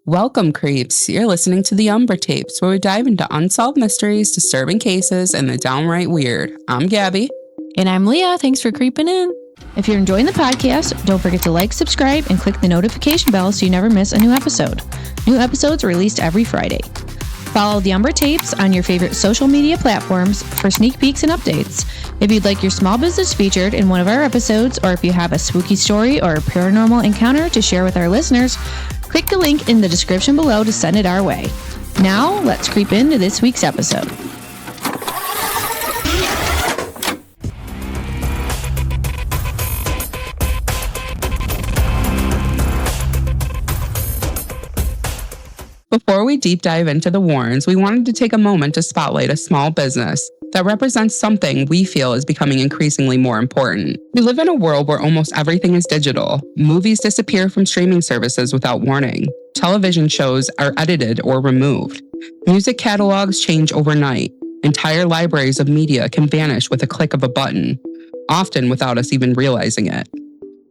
Welcome, creeps. You're listening to the Umbra Tapes, where we dive into unsolved mysteries, disturbing cases, and the downright weird. I'm Gabbi. And I'm Leah. Thanks for creeping in. If you're enjoying the podcast, don't forget to like, subscribe, and click the notification bell so you never miss a new episode. New episodes are released every Friday. Follow the Umbra Tapes on your favorite social media platforms for sneak peeks and updates. If you'd like your small business featured in one of our episodes, or if you have a spooky story or a paranormal encounter to share with our listeners, click the link in the description below to send it our way. Now, let's creep into this week's episode. Before we deep dive into the Warrens, we wanted to take a moment to spotlight a small business that represents something we feel is becoming increasingly more important. We live in a world where almost everything is digital. Movies disappear from streaming services without warning. Television shows are edited or removed. Music catalogs change overnight. Entire libraries of media can vanish with a click of a button, often without us even realizing it.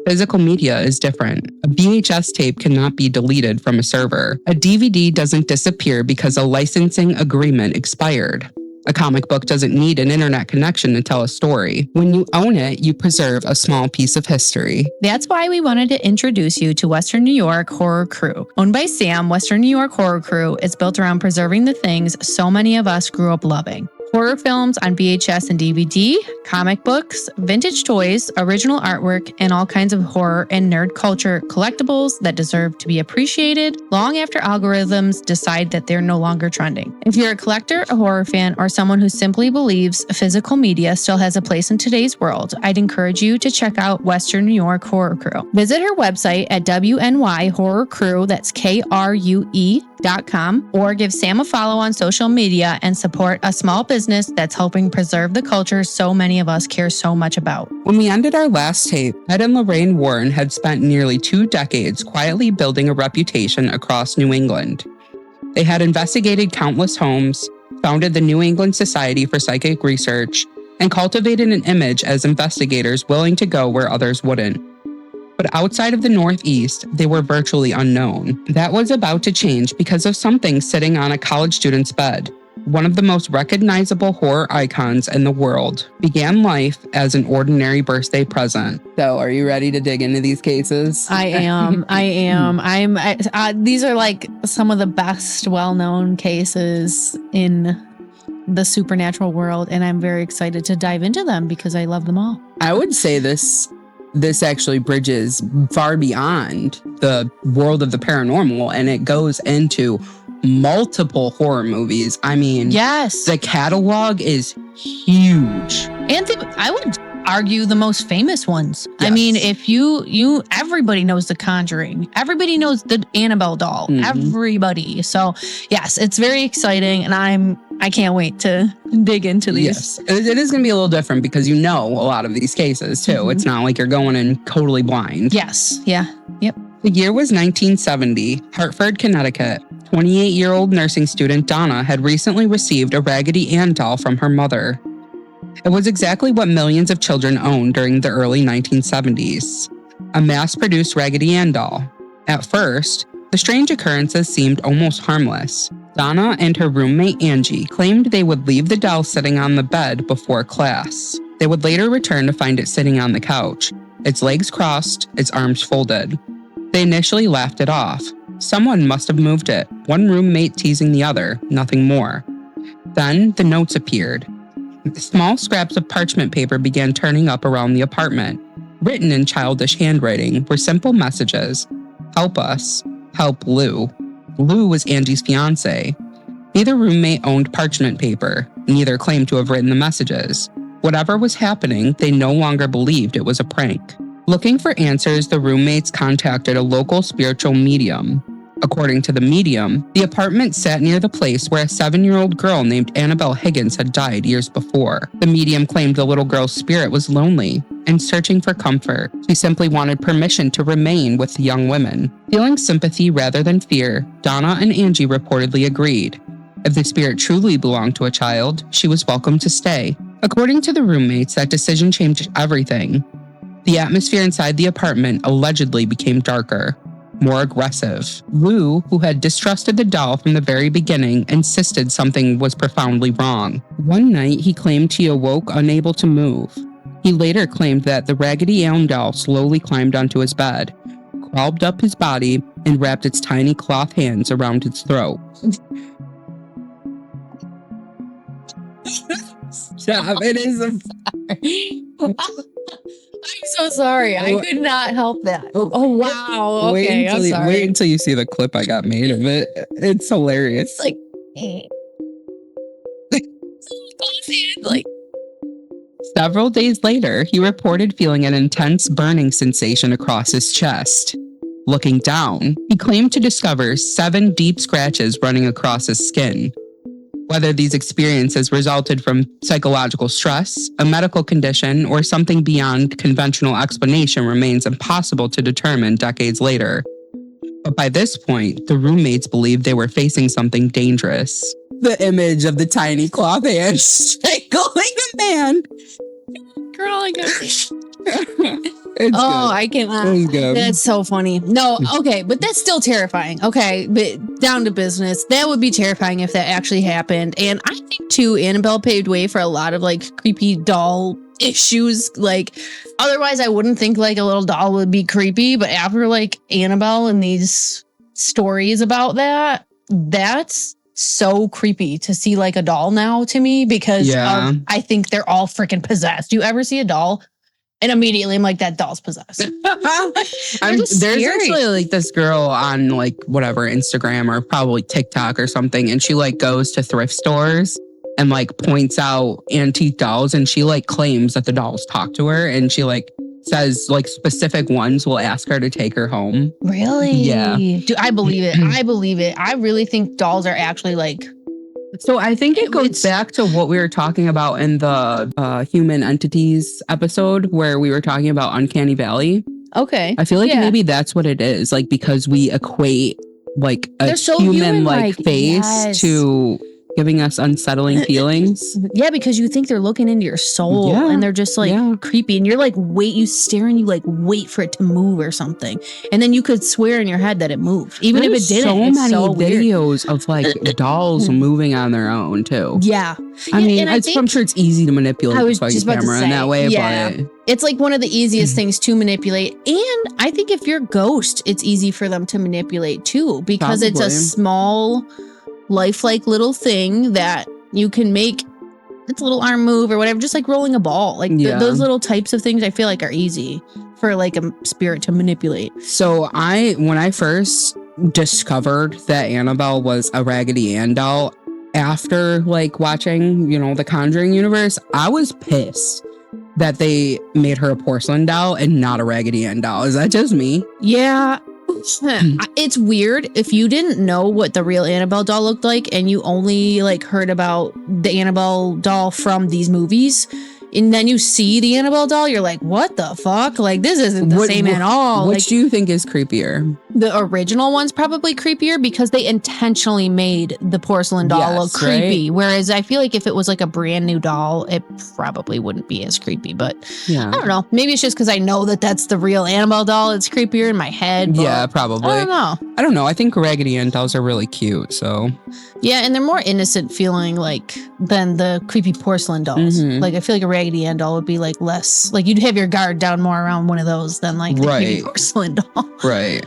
Physical media is different. A VHS tape cannot be deleted from a server. A DVD doesn't disappear because a licensing agreement expired. A comic book doesn't need an internet connection to tell a story. When you own it, you preserve a small piece of history. That's why we wanted to introduce you to Western New York Horror Krue. Owned by Sam, Western New York Horror Krue is built around preserving the things so many of us grew up loving. Horror films on VHS and DVD, comic books, vintage toys, original artwork, and all kinds of horror and nerd culture collectibles that deserve to be appreciated long after algorithms decide that they're no longer trending. If you're a collector, a horror fan, or someone who simply believes physical media still has a place in today's world, I'd encourage you to check out Western New York Horror Krue. Visit her website at WNY Horror Krue, that's KRUE.com, or give Sam a follow on social media and support a small business that's helping preserve the culture so many of us care so much about. When we ended our last tape, Ed and Lorraine Warren had spent nearly 2 decades quietly building a reputation across New England. They had investigated countless homes, founded the New England Society for Psychic Research, and cultivated an image as investigators willing to go where others wouldn't. But outside of the Northeast, they were virtually unknown. That was about to change because of something sitting on a college student's bed. One of the most recognizable horror icons in the world began life as an ordinary birthday present. So, are you ready to dig into these cases? I am. These are like some of the best well-known cases in the supernatural world, and I'm very excited to dive into them because I love them all. I would say this actually bridges far beyond the world of the paranormal, and it goes into multiple horror movies. I mean, yes, the catalog is huge. And I would argue the most famous ones. Yes. I mean, if you everybody knows The Conjuring. Everybody knows the Annabelle doll. Mm-hmm. Everybody. So yes, it's very exciting, and I can't wait to dig into these. Yes, it is going to be a little different because you know a lot of these cases too. Mm-hmm. It's not like you're going in totally blind. Yes. Yeah. Yep. The year was 1970, Hartford, Connecticut. 28-year-old nursing student Donna had recently received a Raggedy Ann doll from her mother. It was exactly what millions of children owned during the early 1970s, a mass-produced Raggedy Ann doll. At first, the strange occurrences seemed almost harmless. Donna and her roommate Angie claimed they would leave the doll sitting on the bed before class. They would later return to find it sitting on the couch, its legs crossed, its arms folded. They initially laughed it off. Someone must have moved it, one roommate teasing the other, nothing more. Then the notes appeared. Small scraps of parchment paper began turning up around the apartment. Written in childish handwriting were simple messages. Help us. Help Lou. Lou was Angie's fiancé. Neither roommate owned parchment paper. Neither claimed to have written the messages. Whatever was happening, they no longer believed it was a prank. Looking for answers, the roommates contacted a local spiritual medium. According to the medium, the apartment sat near the place where a 7-year-old girl named Anabelle Higgins had died years before. The medium claimed the little girl's spirit was lonely and searching for comfort. She simply wanted permission to remain with the young women. Feeling sympathy rather than fear, Donna and Angie reportedly agreed. If the spirit truly belonged to a child, she was welcome to stay. According to the roommates, that decision changed everything. The atmosphere inside the apartment allegedly became darker. more aggressive. Lou, who had distrusted the doll from the very beginning, insisted something was profoundly wrong. One night, he claimed he awoke unable to move. He later claimed that the Raggedy Ann doll slowly climbed onto his bed, crawled up his body, and wrapped its tiny cloth hands around his throat. Stop, it is I'm so sorry. I could not help that. Oh, wow. Okay, I'm sorry. Wait until you see the clip I got made of it. It's hilarious. It's like, Several days later, he reported feeling an intense burning sensation across his chest. Looking down, he claimed to discover 7 deep scratches running across his skin. Whether these experiences resulted from psychological stress, a medical condition, or something beyond conventional explanation remains impossible to determine decades later. But by this point, the roommates believed they were facing something dangerous. The image of the tiny cloth hands strangling the man. girl, I got It's oh, good. I can. It's good. That's so funny. No, okay, but that's still terrifying. Okay, but down to business. That would be terrifying if that actually happened. And I think too, Annabelle paved way for a lot of like creepy doll issues. Like, otherwise, I wouldn't think like a little doll would be creepy. But after like Annabelle and these stories about that, that's so creepy to see like a doll now to me because I think they're all freaking possessed. Do you ever see a doll? And immediately I'm like, that doll's possessed. There's actually like this girl on like whatever Instagram or probably TikTok or something, and she like goes to thrift stores and like points out antique dolls, and she like claims that the dolls talk to her, and she like says like specific ones will ask her to take her home. Really? Yeah. Dude, I believe it. I believe it. I really think dolls are actually like. So I think it goes back to what we were talking about in the human entities episode where we were talking about Uncanny Valley. Okay. I feel like maybe that's what it is. Like, because we equate like a so human-like face to giving us unsettling feelings. Yeah, because you think they're looking into your soul and they're just like creepy. And you're like, you stare and you like wait for it to move or something. And then you could swear in your head that it moved. Even if it didn't. So many videos of like dolls moving on their own too. Yeah. I mean, I'm sure it's easy to manipulate the camera in that way. But it's like one of the easiest things to manipulate. And I think if you're a ghost, it's easy for them to manipulate too. Because it's a small, lifelike little thing that you can make its little arm move or whatever, just like rolling a ball. Like those little types of things I feel like are easy for like a spirit to manipulate. So when I first discovered that Annabelle was a Raggedy Ann doll, after like watching, the Conjuring universe, I was pissed that they made her a porcelain doll and not a Raggedy Ann doll. Is that just me? Yeah. It's weird if you didn't know what the real Annabelle doll looked like and you only like heard about the Annabelle doll from these movies, and then you see the Annabelle doll, you're like, what the fuck? Like, this isn't the same at all. Which do you think is creepier? The original one's probably creepier because they intentionally made the porcelain doll look creepy. Right? Whereas I feel like if it was like a brand new doll, it probably wouldn't be as creepy. But I don't know. Maybe it's just because I know that that's the real Annabelle doll. It's creepier in my head. Yeah, probably. I don't know. I think Raggedy Ann dolls are really cute. So yeah, and they're more innocent feeling like than the creepy porcelain dolls. Like I feel like a Raggedy Ann doll would be like less, like you'd have your guard down more around one of those than like the creepy porcelain doll. Right.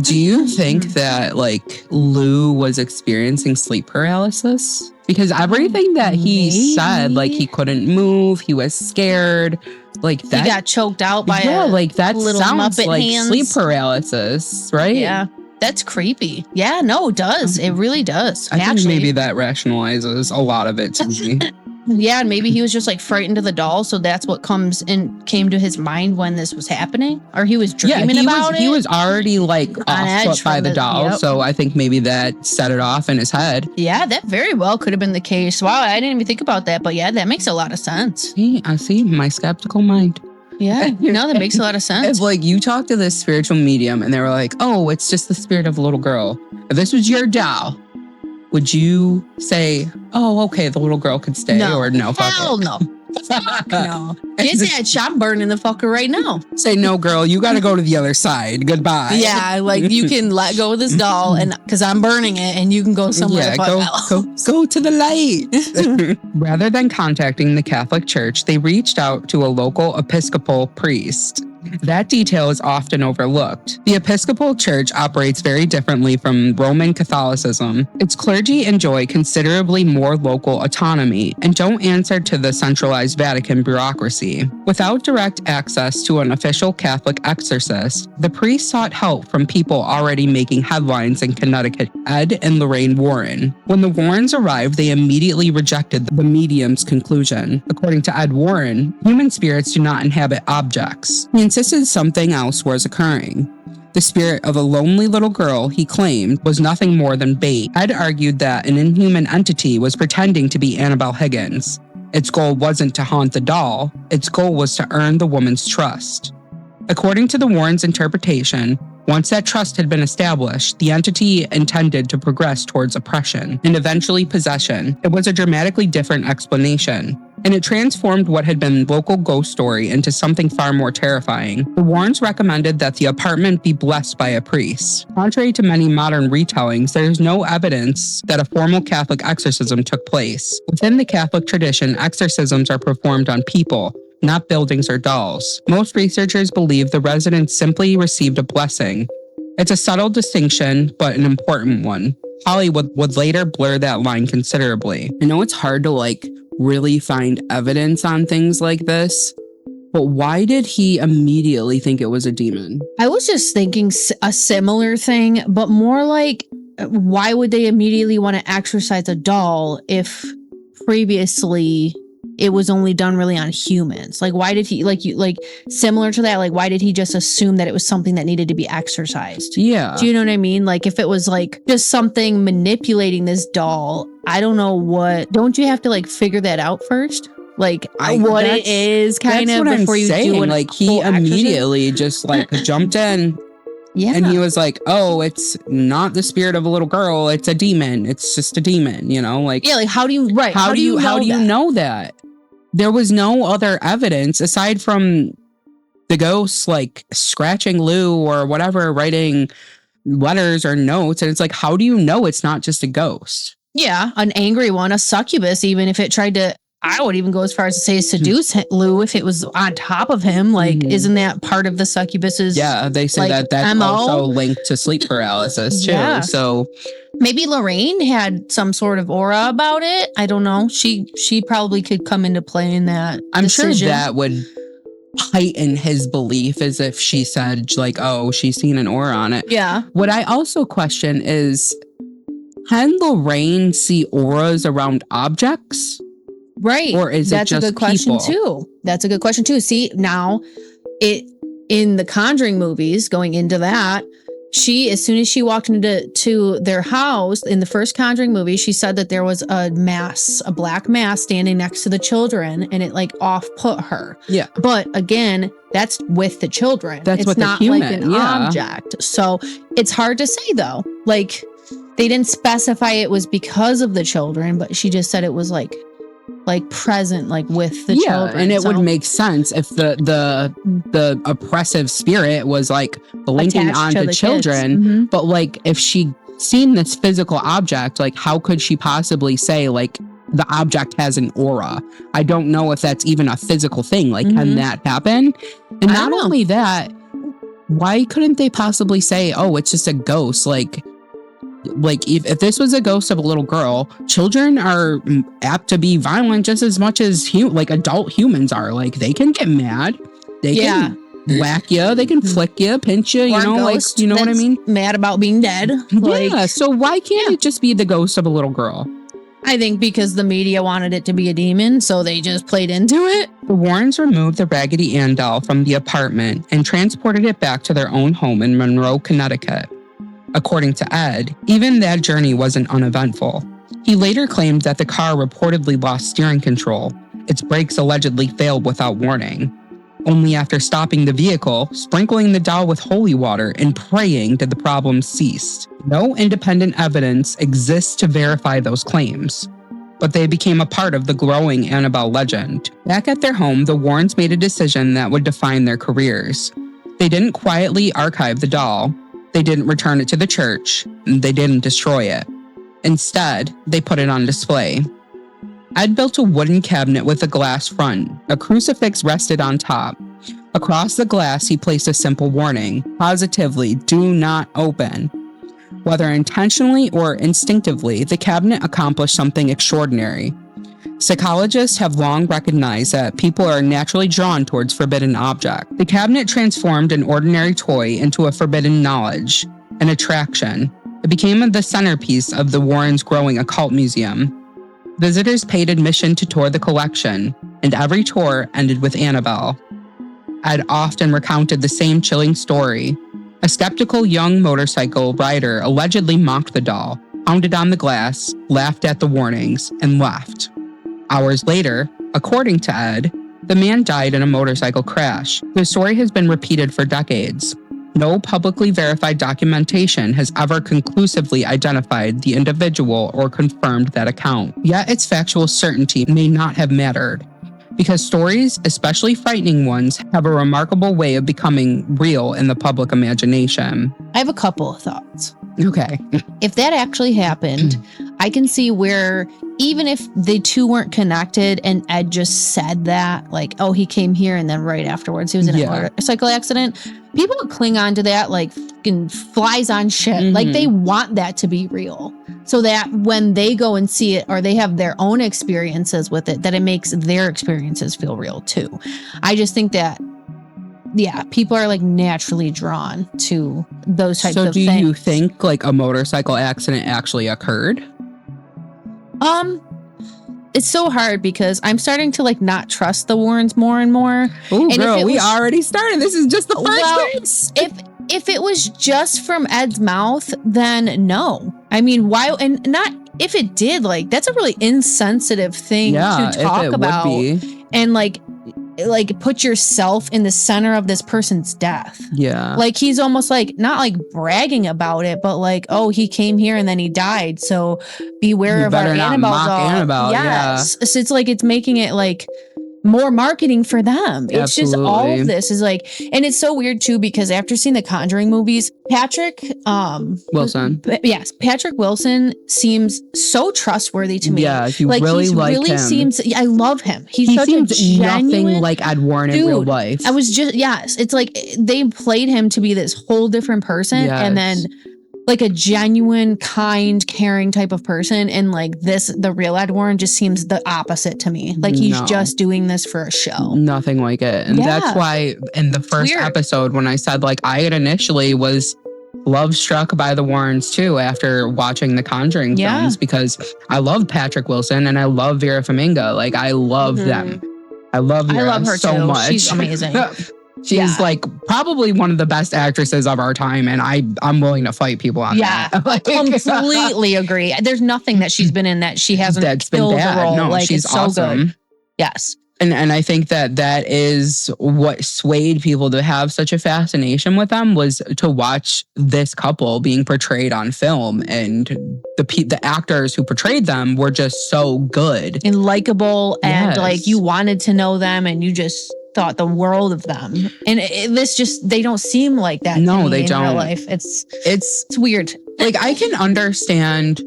Do you think that like Lou was experiencing sleep paralysis? Because everything that he said, like he couldn't move, he was scared, like that. He got choked out by like that little sounds Muppet like hands. Sleep paralysis, right? Yeah. That's creepy. Yeah, no, it does. It really does. I think maybe that rationalizes a lot of it to me. Yeah, and maybe he was just like frightened of the doll, so that's what came to his mind when this was happening, or he was dreaming about it. He was already like awestruck by the doll, so I think maybe that set it off in his head. Yeah, that very well could have been the case. Wow, I didn't even think about that, but yeah, that makes a lot of sense. I see my skeptical mind. Yeah, that makes a lot of sense. If like you talk to this spiritual medium and they were like, oh, it's just the spirit of a little girl. If this was your doll, would you say, oh, okay, the little girl could stay? No. Or no? Hell no. No. Get that shop burning the fucker right now. Say, no, girl, you got to go to the other side. Goodbye. Yeah, like you can let go of this doll and because I'm burning it and you can go somewhere go to the light. Rather than contacting the Catholic Church, they reached out to a local Episcopal priest. That detail is often overlooked. The Episcopal Church operates very differently from Roman Catholicism. Its clergy enjoy considerably more local autonomy and don't answer to the centralized Vatican bureaucracy. Without direct access to an official Catholic exorcist, the priest sought help from people already making headlines in Connecticut, Ed and Lorraine Warren. When the Warrens arrived, they immediately rejected the medium's conclusion. According to Ed Warren, human spirits do not inhabit objects. He insisted something else was occurring. The spirit of a lonely little girl, he claimed, was nothing more than bait. Ed argued that an inhuman entity was pretending to be Annabelle Higgins. Its goal wasn't to haunt the doll, its goal was to earn the woman's trust. According to the Warrens' interpretation, once that trust had been established, the entity intended to progress towards oppression and eventually possession. It was a dramatically different explanation, and it transformed what had been local ghost story into something far more terrifying. The Warrens recommended that the apartment be blessed by a priest. Contrary to many modern retellings, there is no evidence that a formal Catholic exorcism took place. Within the Catholic tradition, exorcisms are performed on people, not buildings or dolls. Most researchers believe the residents simply received a blessing. It's a subtle distinction, but an important one. Hollywood would later blur that line considerably. I know it's hard to really find evidence on things like this, but why did he immediately think it was a demon? I was just thinking a similar thing, but more like, why would they immediately want to exorcise a doll if previously it was only done really on humans? Like, why did he, similar to that, why did he just assume that it was something that needed to be exorcised? Yeah. Do you know what I mean? Like, if it was just something manipulating this doll, I don't know what, don't you have to figure that out first? What it is kind of before you do it. He immediately just jumped in. Yeah. And he was like, oh, it's not the spirit of a little girl. It's a demon. It's just a demon, how do you, right. How do you know that? There was no other evidence aside from the ghosts scratching Lou or whatever, writing letters or notes. And it's how do you know it's not just a ghost? Yeah. An angry one, a succubus, even if it tried to, I would even go as far as to say seduce Lou if it was on top of him. Isn't that part of the succubus's? Yeah, they say that's MO? Also linked to sleep paralysis too. Yeah. So maybe Lorraine had some sort of aura about it. I don't know. She probably could come into play in that. I'm sure that would heighten his belief as if she said oh, she's seen an aura on it. Yeah. What I also question is, can Lorraine see auras around objects? Right. Or is That's it just a good question people? too. That's a good question too. See, now in the Conjuring movies, going into that, as soon as she walked into their house in the first Conjuring movie, she said that there was a black mass standing next to the children, and it off-put her. Yeah. But again, that's with the children. That's it's not the human, an object. So it's hard to say though. They didn't specify it was because of the children, but she just said it was present with the children. And it would make sense if the oppressive spirit was linking on to children. But if she seen this physical object, how could she possibly say the object has an aura? I don't know if that's even a physical thing. Can that happen? And not only that, why couldn't they possibly say, oh, it's just a ghost? If this was a ghost of a little girl, children are apt to be violent just as much as adult humans are. They can get mad, they can whack you, they can flick you, pinch you, you know what I mean? Mad about being dead. So why can't it just be the ghost of a little girl? I think because the media wanted it to be a demon, so they just played into it. The Warrens removed the Raggedy Ann doll from the apartment and transported it back to their own home in Monroe, Connecticut. According to Ed, even that journey wasn't uneventful. He later claimed that the car reportedly lost steering control. Its brakes allegedly failed without warning. Only after stopping the vehicle, sprinkling the doll with holy water, and praying did the problem cease. No independent evidence exists to verify those claims. but they became a part of the growing Annabelle legend. Back at their home, the Warrens made a decision that would define their careers. They didn't quietly archive the doll. They didn't return it to the church. They didn't destroy it. Instead, they put it on display. Ed built a wooden cabinet with a glass front. A crucifix rested on top. Across the glass, he placed a simple warning: positively, do not open. Whether intentionally or instinctively, the cabinet accomplished something extraordinary. Psychologists have long recognized that people are naturally drawn towards forbidden objects. The cabinet transformed an ordinary toy into a forbidden knowledge, an attraction. It became the centerpiece of the Warrens' growing occult museum. Visitors paid admission to tour the collection, and every tour ended with Annabelle. Ed often recounted the same chilling story. A skeptical young motorcycle rider allegedly mocked the doll, pounded on the glass, laughed at the warnings, and left. Hours later, according to Ed, the man died in a motorcycle crash. The story has been repeated for decades. No publicly verified documentation has ever conclusively identified the individual or confirmed that account. Yet its factual certainty may not have mattered, because stories, especially frightening ones, have a remarkable way of becoming real in the public imagination. I have a couple of thoughts. Okay. If that actually happened, I can see where even if the two weren't connected and Ed just said that, like, oh, he came here and then right afterwards he was in a motorcycle accident, people would cling on to that like fucking flies on shit. Like they want that to be real so that when they go and see it or they have their own experiences with it, that it makes their experiences feel real too. I just think that people are like naturally drawn to those types of things. So do you think like a motorcycle accident actually occurred? It's so hard because I'm starting to like not trust the Warrens more and more. Oh, girl, we already started. This is just the first thing. If it was just from Ed's mouth, then no. I mean, why? And not if it did. Like that's a really insensitive thing to talk about. And like put yourself in the center of this person's death. Yeah. Like he's almost like not like bragging about it, but like, oh, he came here and then he died. So beware of our Annabelle doll. Annabelle, yes. Yeah. So it's like it's making it like more marketing for them. It's just all of this is like, and it's so weird too, because after seeing the Conjuring movies, Patrick Wilson. Yes, Patrick Wilson seems so trustworthy to me. Yeah, you like really like him. Seems, I love him. He such seems a genuine, nothing like Ed Warren in real life. I was just it's like they played him to be this whole different person, and then like a genuine, kind, caring type of person. And like the real Ed Warren just seems the opposite to me. Like he's just doing this for a show. Nothing like it. And that's why in the first episode, when I said like I had initially was love struck by the Warrens too after watching the Conjuring films, because I love Patrick Wilson and I love Vera Farmiga. Like I love them. I love her so much. She's amazing. She's like probably one of the best actresses of our time, and I'm willing to fight people on that. Like, completely agree. There's nothing that she's been in that she hasn't filled the role. No, like she's it's so awesome. Good. Yes. And I think that is what swayed people to have such a fascination with them, was to watch this couple being portrayed on film, and the actors who portrayed them were just so good and likable, and like you wanted to know them, and you just thought the world of them. And they don't seem like that. No, to me they don't. In real life. It's weird. Like I can understand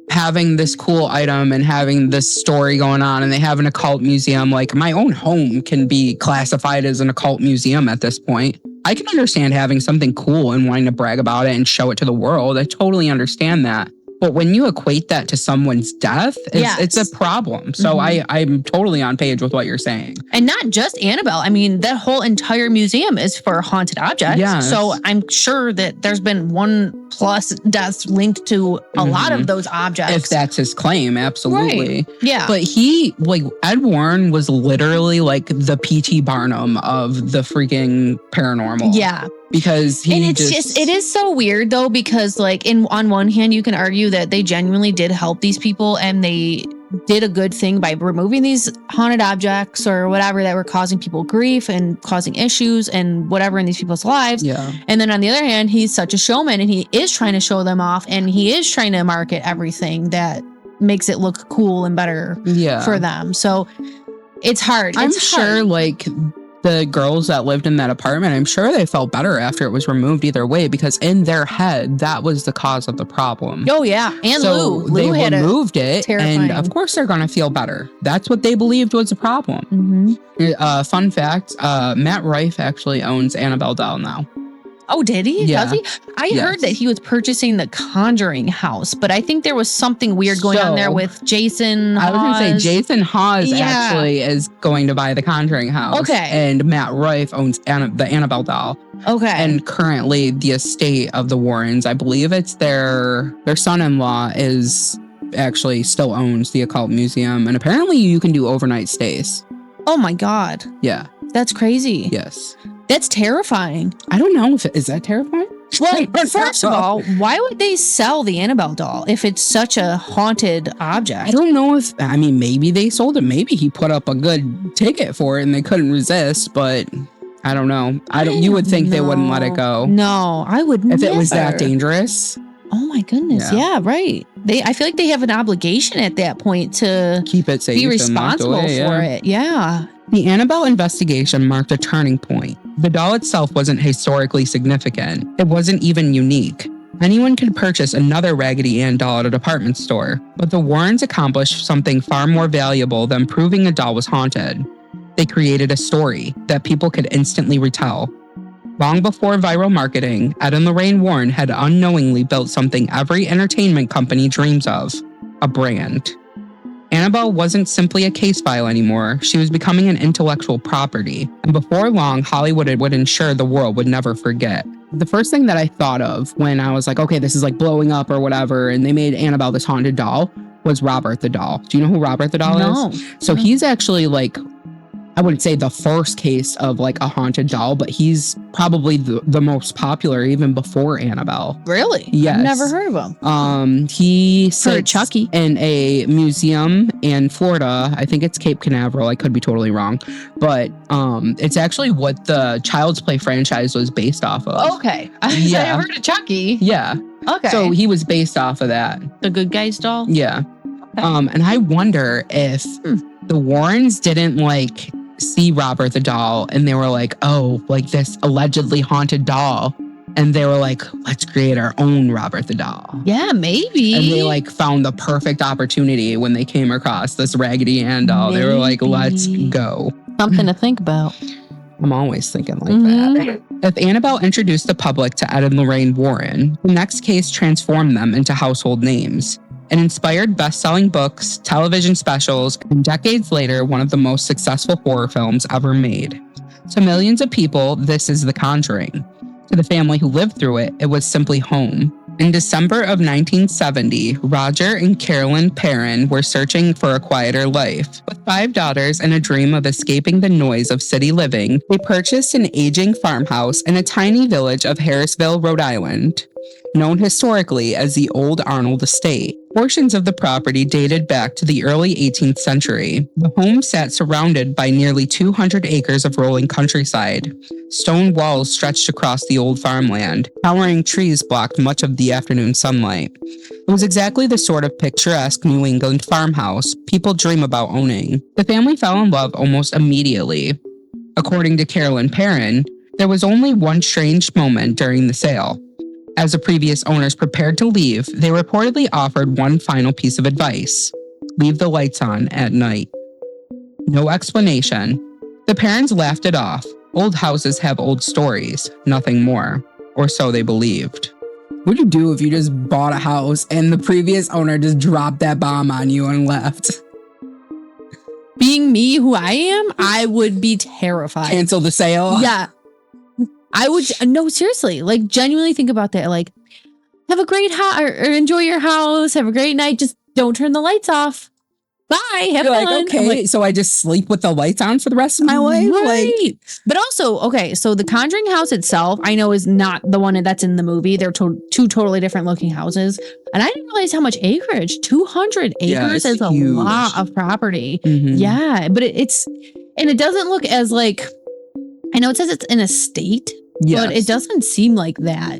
having this cool item and having this story going on, and they have an occult museum. Like my own home can be classified as an occult museum at this point. I can understand having something cool and wanting to brag about it and show it to the world. I totally understand that. But when you equate that to someone's death, it's a problem. So I'm totally on page with what you're saying. And not just Annabelle. I mean, that whole entire museum is for haunted objects. Yes. So I'm sure that there's been 1+ deaths linked to a lot of those objects. If that's his claim, absolutely. Right. Yeah. But Ed Warren was literally like the P.T. Barnum of the freaking paranormal. Yeah. Because it is so weird though, because like on one hand you can argue that they genuinely did help these people and they did a good thing by removing these haunted objects or whatever that were causing people grief and causing issues and whatever in these people's lives. Yeah. And then on the other hand, he's such a showman and he is trying to show them off and he is trying to market everything that makes it look cool and better for them. So it's hard. I'm sure like the girls that lived in that apartment, I'm sure they felt better after it was removed either way, because in their head, that was the cause of the problem. Oh, yeah. And so Lou they had removed it. terrifying. And of course, they're going to feel better. That's what they believed was a problem. Fun fact, Matt Rife actually owns Annabelle doll now. Oh, did he? Yeah. Does he? I heard that he was purchasing the Conjuring house, but I think there was something weird going on there with Jason Hawes. I was going to say Jason Hawes actually is going to buy the Conjuring house. Okay. And Matt Rife owns the Annabelle doll. Okay. And currently the estate of the Warrens, I believe it's their son-in-law is actually still owns the Occult Museum. And apparently you can do overnight stays. Oh my God. Yeah. That's crazy. Yes. That's terrifying. I don't know if is that terrifying? Well, first of all, why would they sell the Annabelle doll if it's such a haunted object? I don't know if, I mean, maybe they sold it. Maybe he put up a good ticket for it and they couldn't resist, but I don't know. You would think they wouldn't let it go. No, I would never. If it was that dangerous. Oh my goodness. Yeah, right. I feel like they have an obligation at that point to keep it safe, be responsible for it. Yeah. The Annabelle investigation marked a turning point. The doll itself wasn't historically significant. It wasn't even unique. Anyone could purchase another Raggedy Ann doll at a department store, but the Warrens accomplished something far more valuable than proving a doll was haunted. They created a story that people could instantly retell. Long before viral marketing, Ed and Lorraine Warren had unknowingly built something every entertainment company dreams of: a brand. Annabelle wasn't simply a case file anymore. She was becoming an intellectual property. And before long, Hollywood would ensure the world would never forget. The first thing that I thought of when I was like, okay, this is like blowing up or whatever, and they made Annabelle this haunted doll, was Robert the Doll. Do you know who Robert the Doll is? So he's actually like, I wouldn't say the first case of like a haunted doll, but he's probably the most popular even before Annabelle. Really? Yes. I've never heard of him. He sits Chucky in a museum in Florida. I think it's Cape Canaveral. I could be totally wrong, but it's actually what the Child's Play franchise was based off of. Okay. I've heard of Chucky. Yeah. Okay. So he was based off of that. The Good Guys doll? Yeah. Okay. And I wonder if the Warrens didn't like see Robert the Doll and they were like, oh, like this allegedly haunted doll. And they were like, let's create our own Robert the Doll. Yeah, maybe. And they like found the perfect opportunity when they came across this Raggedy Ann doll. Maybe. They were like, let's go. Something to think about. I'm always thinking like that. If Annabelle introduced the public to Ed and Lorraine Warren, the next case transformed them into household names. It inspired best-selling books, television specials, and decades later, one of the most successful horror films ever made. To millions of people, this is The Conjuring. To the family who lived through it, it was simply home. In December of 1970, Roger and Carolyn Perron were searching for a quieter life. With 5 daughters and a dream of escaping the noise of city living, they purchased an aging farmhouse in a tiny village of Harrisville, Rhode Island. Known historically as the Old Arnold Estate, portions of the property dated back to the early 18th century. The home sat surrounded by nearly 200 acres of rolling countryside. Stone walls stretched across the old farmland. Towering trees blocked much of the afternoon sunlight. It was exactly the sort of picturesque New England farmhouse people dream about owning. The family fell in love almost immediately. According to Carolyn Perron, there was only one strange moment during the sale. As the previous owners prepared to leave, they reportedly offered one final piece of advice: leave the lights on at night. No explanation. The parents laughed it off. Old houses have old stories, nothing more. Or so they believed. What would you do if you just bought a house and the previous owner just dropped that bomb on you and left? Being me, who I am, I would be terrified. Cancel the sale? Yeah. I would, no, seriously, like genuinely think about that. Like, have a great or enjoy your house. Have a great night. Just don't turn the lights off. Bye. Have fun. Like, okay, like, so I just sleep with the lights on for the rest of my life? Right. Like, but also, okay, so the Conjuring house itself, I know is not the one that's in the movie. They're two totally different looking houses. And I didn't realize how much acreage. 200 acres is huge. A lot of property. Mm-hmm. Yeah, but it doesn't look as like, I know it says it's an estate. Yes. But it doesn't seem like that.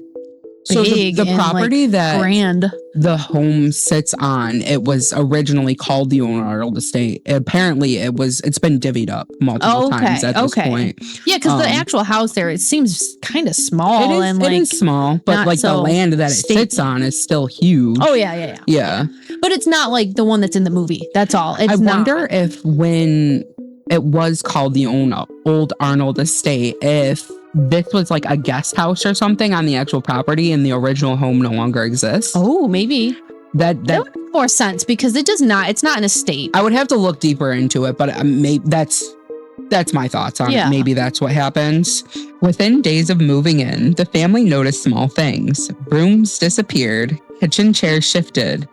So big the and, property like, that grand. the home sits on, it was originally called the Arnold Estate. Apparently, it's been divvied up multiple times at this point. Yeah, because the actual house there, it seems kind of small. It is small, but like the land that it sits on is still huge. Oh, yeah. But it's not like the one that's in the movie. That's all. I wonder if when it was called the old Arnold Estate, if this was like a guest house or something on the actual property and the original home no longer exists. Oh, maybe. That would make more sense because it's not an estate. I would have to look deeper into it, but maybe that's my thoughts on it. Maybe that's what happens. Within days of moving in, the family noticed small things. Brooms disappeared, kitchen chairs shifted.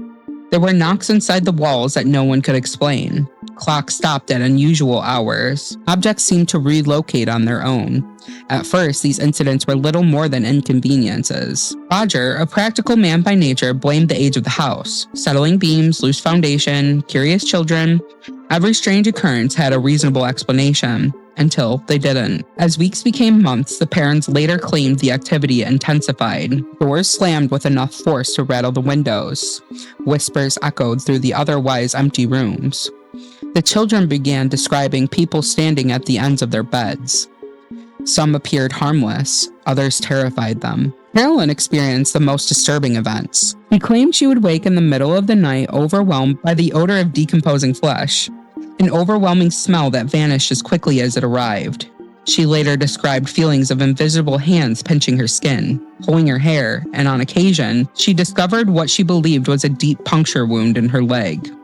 There were knocks inside the walls that no one could explain. Clocks stopped at unusual hours. Objects seemed to relocate on their own. At first, these incidents were little more than inconveniences. Roger, a practical man by nature, blamed the age of the house. Settling beams, loose foundation, curious children. Every strange occurrence had a reasonable explanation. Until they didn't. As weeks became months, the parents later claimed the activity intensified. Doors slammed with enough force to rattle the windows. Whispers echoed through the otherwise empty rooms. The children began describing people standing at the ends of their beds. Some appeared harmless, others terrified them. Carolyn experienced the most disturbing events. She claimed she would wake in the middle of the night overwhelmed by the odor of decomposing flesh. An overwhelming smell that vanished as quickly as it arrived. She later described feelings of invisible hands pinching her skin, pulling her hair, and on occasion, she discovered what she believed was a deep puncture wound in her leg,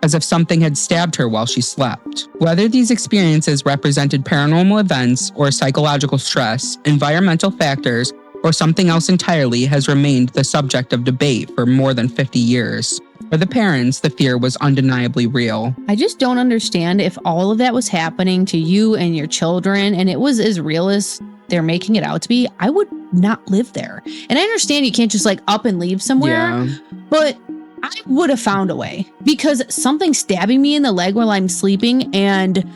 as if something had stabbed her while she slept. Whether these experiences represented paranormal events or psychological stress, environmental factors, or something else entirely has remained the subject of debate for more than 50 years. For the parents, the fear was undeniably real. I just don't understand if all of that was happening to you and your children and it was as real as they're making it out to be, I would not live there. And I understand you can't just like up and leave somewhere, but I would have found a way because something stabbing me in the leg while I'm sleeping and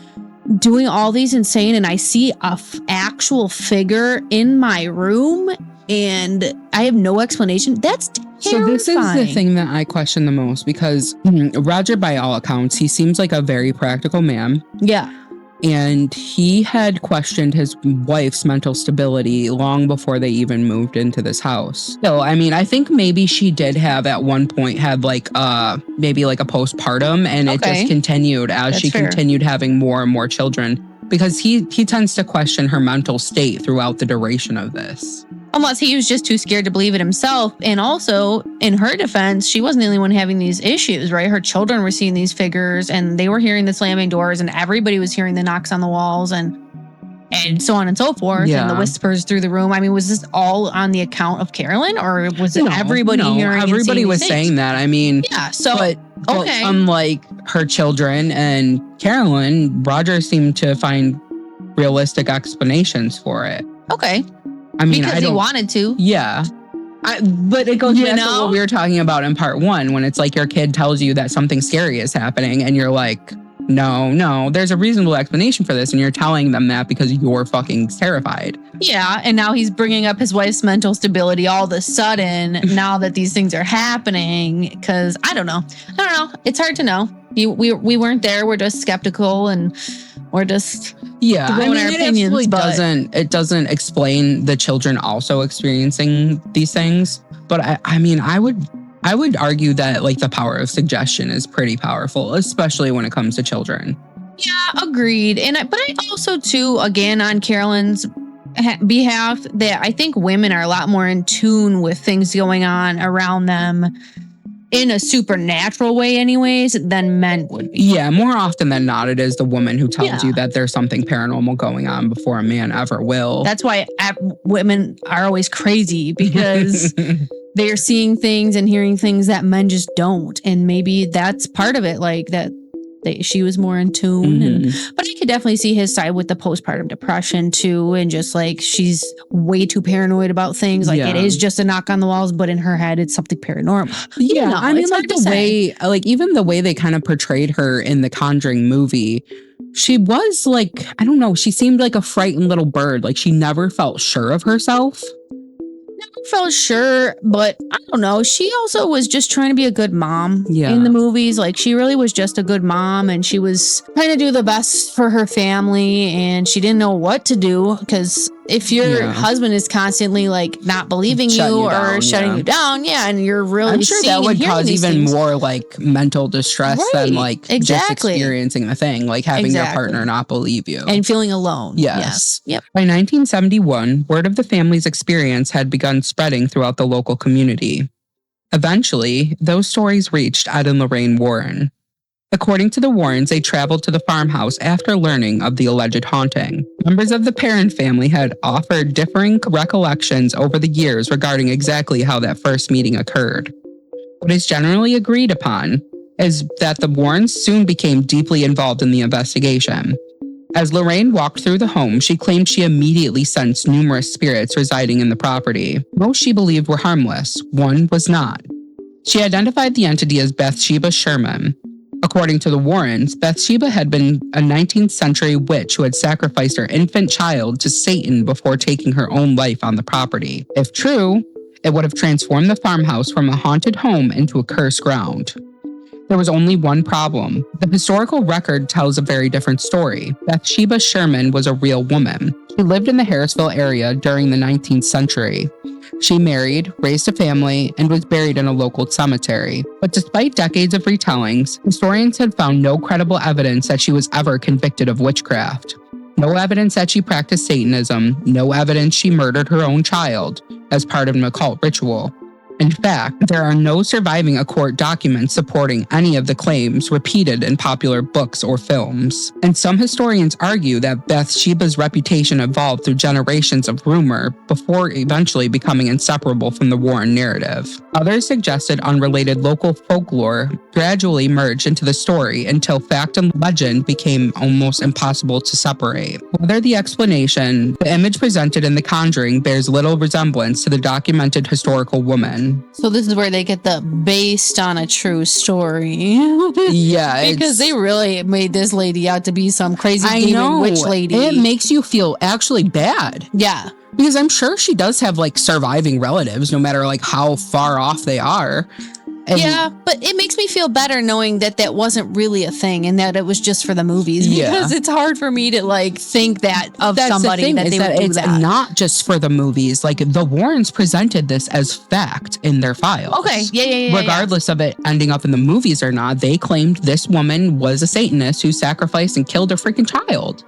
doing all these insane and I see a actual figure in my room and I have no explanation. That's terrifying. So this is the thing that I question the most because Roger, by all accounts, he seems like a very practical man. Yeah. And he had questioned his wife's mental stability long before they even moved into this house. So, I mean, I think maybe she did have at one point had like maybe like a postpartum and it just continued as she continued having more and more children because he tends to question her mental state throughout the duration of this. Unless he was just too scared to believe it himself. And also, in her defense, she wasn't the only one having these issues, right? Her children were seeing these figures and they were hearing the slamming doors and everybody was hearing the knocks on the walls and so on and so forth. And the whispers through the room. I mean, was this all on the account of Carolyn or was it everybody hearing everybody was saying that. I mean, but unlike her children and Carolyn, Roger seemed to find realistic explanations for it. Okay. I mean, because he wanted to. Yeah. But it goes back to what we were talking about in part one, when it's like your kid tells you that something scary is happening and you're like, no, there's a reasonable explanation for this. And you're telling them that because you're fucking terrified. Yeah. And now he's bringing up his wife's mental stability all of a sudden now that these things are happening. Because I don't know. It's hard to know. We weren't there. We're just skeptical and we're just... Yeah, I mean, it doesn't explain the children also experiencing these things. But I mean, I would argue that like the power of suggestion is pretty powerful, especially when it comes to children. Yeah, agreed. But I also too, again, on Carolyn's behalf, that I think women are a lot more in tune with things going on around them in a supernatural way anyways than men would be. Yeah, more often than not, it is the woman who tells you that there's something paranormal going on before a man ever will. That's why women are always crazy because they're seeing things and hearing things that men just don't. And maybe that's part of it, like that she was more in tune. But I could definitely see his side with the postpartum depression too. And just like she's way too paranoid about things. Like it is just a knock on the walls, but in her head, it's something paranormal. Yeah, I mean, like the way, like even the way they kind of portrayed her in the Conjuring movie, she was like, I don't know, she seemed like a frightened little bird. Like she never felt sure of herself. felt sure, but I don't know. She also was just trying to be a good mom Yeah. in the movies. Like, she really was just a good mom, and she was trying to do the best for her family, and she didn't know what to do, because if your husband is constantly like not believing Shutting you you or down, shutting you down, and you're really I'm sure that would cause even more like mental distress than like just experiencing the thing, like having your partner not believe you and feeling alone. Yes. Yep. By 1971, word of the family's experience had begun spreading throughout the local community. Eventually, those stories reached Ed and Lorraine Warren. According to the Warrens, they traveled to the farmhouse after learning of the alleged haunting. Members of the Perron family had offered differing recollections over the years regarding exactly how that first meeting occurred. What is generally agreed upon is that the Warrens soon became deeply involved in the investigation. As Lorraine walked through the home, she claimed she immediately sensed numerous spirits residing in the property. Most she believed were harmless. One was not. She identified the entity as Bathsheba Sherman. According to the Warrens, Bathsheba had been a 19th century witch who had sacrificed her infant child to Satan before taking her own life on the property. If true, it would have transformed the farmhouse from a haunted home into a cursed ground. There was only one problem. The historical record tells a very different story. Bathsheba Sherman was a real woman. She lived in the Harrisville area during the 19th century. She married, raised a family, and was buried in a local cemetery. But despite decades of retellings, historians had found no credible evidence that she was ever convicted of witchcraft. No evidence that she practiced Satanism, no evidence she murdered her own child as part of an occult ritual. In fact, there are no surviving court documents supporting any of the claims repeated in popular books or films. And some historians argue that Bathsheba's reputation evolved through generations of rumor before eventually becoming inseparable from the Warren narrative. Others suggested unrelated local folklore gradually merged into the story until fact and legend became almost impossible to separate. Whether the explanation, the image presented in The Conjuring bears little resemblance to the documented historical woman. So this is where they get the based on a true story. Yeah. Because they really made this lady out to be some crazy demon witch lady. It makes you feel actually bad. Yeah. Because I'm sure she does have like surviving relatives, no matter like how far off they are. And yeah, but it makes me feel better knowing that that wasn't really a thing and that it was just for the movies. Because it's hard for me to like think that of somebody that they would do that. It's not just for the movies. Like the Warrens presented this as fact in their files. Okay, yeah. Regardless of it ending up in the movies or not, they claimed this woman was a Satanist who sacrificed and killed her freaking child.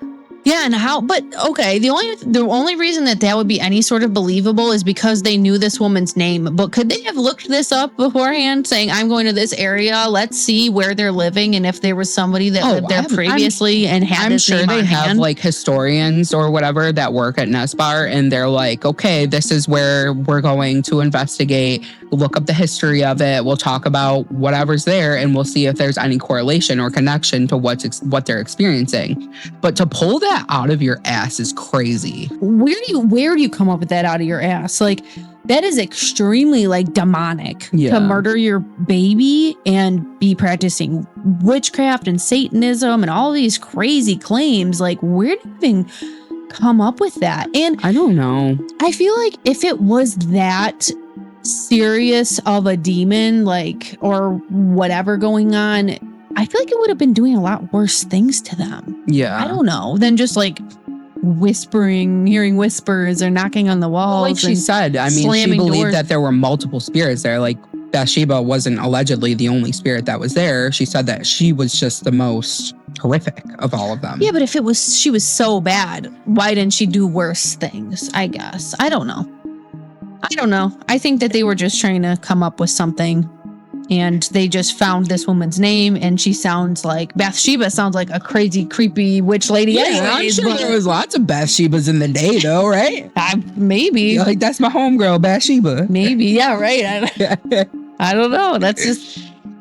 Yeah, and how? But okay, the only reason that would be any sort of believable is because they knew this woman's name. But could they have looked this up beforehand, saying, "I'm going to this area. Let's see where they're living, and if there was somebody that lived there previously and had this name on hand." I'm sure they have like historians or whatever that work at Nesbar, and they're like, "Okay, this is where we're going to investigate. Look up the history of it. We'll talk about whatever's there, and we'll see if there's any correlation or connection to what they're experiencing." But to pull that out of your ass is crazy. Where do you come up with that out of your ass? Like, that is extremely like demonic to murder your baby and be practicing witchcraft and Satanism and all these crazy claims. Like, where do you even come up with that? And I don't know. I feel like if it was that serious of a demon, like, or whatever going on, I feel like it would have been doing a lot worse things to them. Yeah. I don't know, than just like whispering, hearing whispers or knocking on the walls. Well, like she said, I mean, she believed that there were multiple spirits there. Like Bathsheba wasn't allegedly the only spirit that was there. She said that she was just the most horrific of all of them. Yeah, but if she was so bad, why didn't she do worse things? I guess. I don't know. I think that they were just trying to come up with something. And they just found this woman's name, and she sounds like Bathsheba sounds like a crazy, creepy witch lady. Yeah, I'm sure there was lots of Bathshebas in the day, though, right? Maybe. Like, that's my homegirl, Bathsheba. Maybe, yeah, right. I don't know. That's just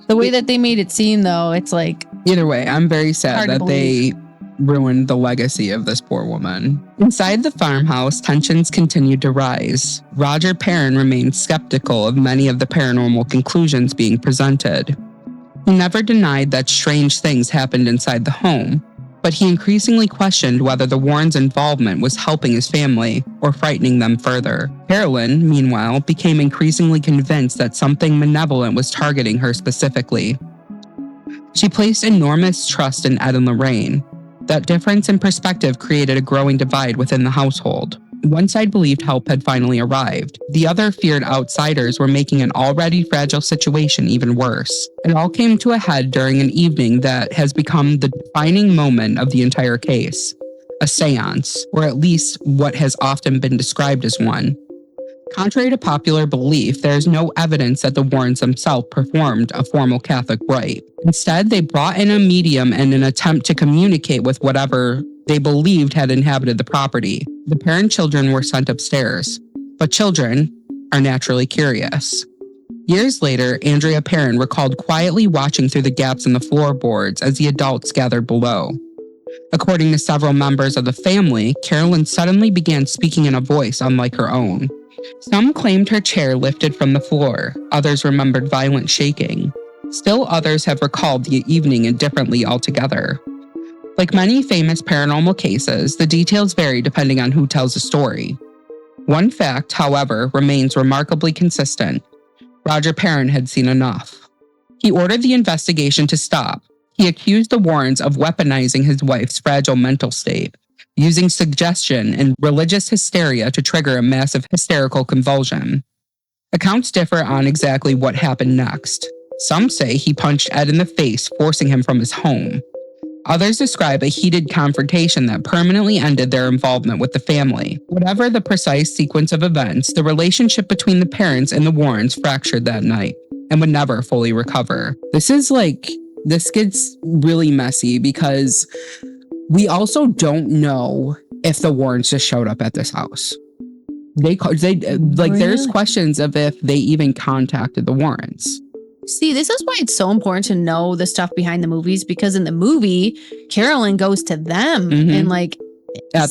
the way that they made it seem, though. It's like, either way, I'm very sad that they ruined the legacy of this poor woman. Inside the farmhouse, tensions continued to rise. Roger Perron remained skeptical of many of the paranormal conclusions being presented. He never denied that strange things happened inside the home. but he increasingly questioned whether the Warrens' involvement was helping his family or frightening them further. Carolyn, meanwhile, became increasingly convinced that something malevolent was targeting her specifically. She placed enormous trust in Ed and Lorraine. That difference in perspective created a growing divide within the household. One side believed help had finally arrived. The other feared outsiders were making an already fragile situation even worse. It all came to a head during an evening that has become the defining moment of the entire case. A seance, or at least what has often been described as one. Contrary to popular belief, there is no evidence that the Warrens themselves performed a formal Catholic rite. Instead, they brought in a medium in an attempt to communicate with whatever they believed had inhabited the property. The Perron children were sent upstairs, but children are naturally curious. Years later, Andrea Perron recalled quietly watching through the gaps in the floorboards as the adults gathered below. According to several members of the family, Carolyn suddenly began speaking in a voice unlike her own. Some claimed her chair lifted from the floor, others remembered violent shaking. Still others have recalled the evening indifferently altogether. Like many famous paranormal cases, the details vary depending on who tells the story. One fact, however, remains remarkably consistent. Roger Perron had seen enough. He ordered the investigation to stop. He accused the Warrens of weaponizing his wife's fragile mental state, using suggestion and religious hysteria to trigger a massive hysterical convulsion. Accounts differ on exactly what happened next. Some say he punched Ed in the face, forcing him from his home. Others describe a heated confrontation that permanently ended their involvement with the family. Whatever the precise sequence of events, the relationship between the parents and the Warrens fractured that night and would never fully recover. This gets really messy because we also don't know if the Warrens just showed up at this house. Really? There's questions of if they even contacted the Warrens. See, this is why it's so important to know the stuff behind the movies, because in the movie, Carolyn goes to them and at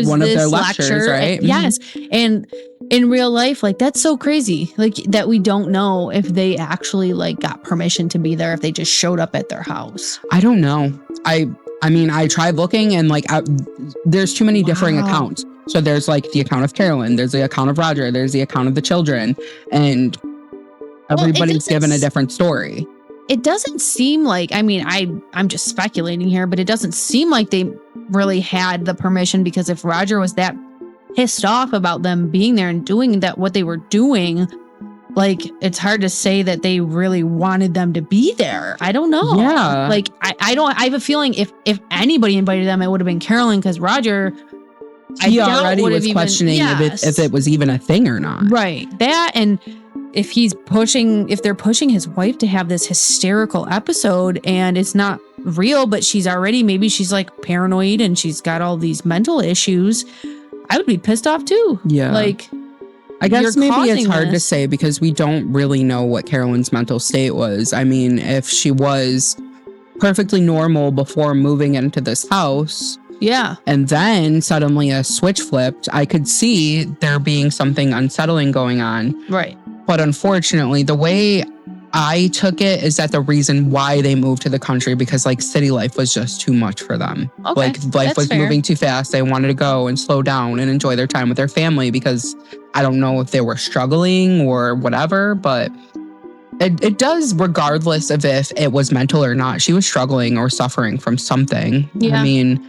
one of their lectures, right? And, yes. And in real life, that's so crazy. That we don't know if they actually got permission to be there, if they just showed up at their house. I don't know. I mean, I tried looking and there's too many differing accounts. So there's the account of Carolyn, there's the account of Roger, there's the account of the children, and everybody's given a different story. It doesn't seem I'm just speculating here, but it doesn't seem like they really had the permission, because if Roger was that pissed off about them being there and doing what they were doing, it's hard to say that they really wanted them to be there. I don't know. Yeah. I have a feeling if anybody invited them, it would have been Carolyn, because Roger, he already was questioning if it was even a thing or not. Right. That, and if they're pushing his wife to have this hysterical episode and it's not real, but maybe she's paranoid and she's got all these mental issues, I would be pissed off too. Yeah. I guess maybe it's hard to say because we don't really know what Carolyn's mental state was. I mean, if she was perfectly normal before moving into this house, yeah, and then suddenly a switch flipped, I could see there being something unsettling going on. Right. But unfortunately, the way I took it is that the reason why they moved to the country, because city life was just too much for them. Okay, life was moving too fast. They wanted to go and slow down and enjoy their time with their family, because I don't know if they were struggling or whatever, but it does, regardless of if it was mental or not, she was struggling or suffering from something. Yeah. I mean,